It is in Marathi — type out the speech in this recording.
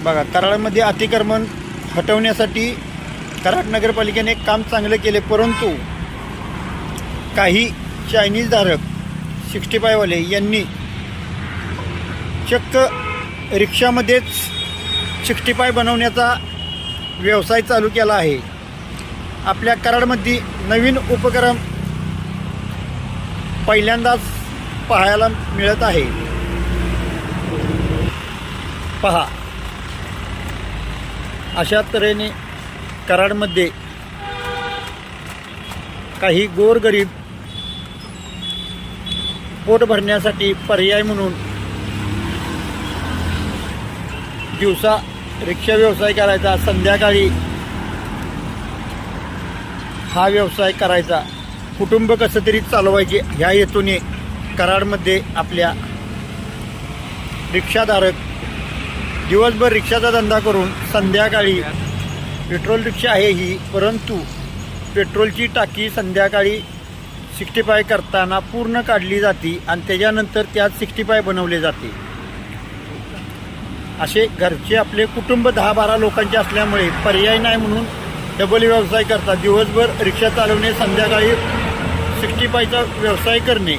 बघा, कराडमध्ये अतिक्रमण हटवण्यासाठी कराड नगरपालिकेने एक काम चांगलं केले, परंतु काही चायनीज धारक 65 वाले यांनी चक्क रिक्षामध्येच 65 बनवण्याचा व्यवसाय चालू केला आहे। आपल्या कराडमध्ये नवीन उपक्रम पहिल्यांदाच पाहायला मिळत आहे। पहा, अशा तऱ्हेने कराडमध्ये काही गोरगरीब पोट भरण्यासाठी पर्याय म्हणून दिवसा रिक्षा व्यवसाय करायचा, संध्याकाळी हा व्यवसाय करायचा, कुटुंब कसं तरी चालवायचे ह्या हेतूने कराडमध्ये आपल्या रिक्षाधारक दिवसभर रिक्षाचा धंदा करून संध्याकाळी पेट्रोल रिक्षा आहे ही, परंतु पेट्रोलची टाकी संध्याकाळी 65 करताना पूर्ण काढली जाते आणि त्याच्यानंतर त्यात 65 बनवले जाते। असे घरचे आपले कुटुंब 10-12 लोकांचे असल्यामुळे पर्याय नाही म्हणून डबल व्यवसाय करतात। दिवसभर रिक्षा चालवणे, संध्याकाळी 65चा व्यवसाय करणे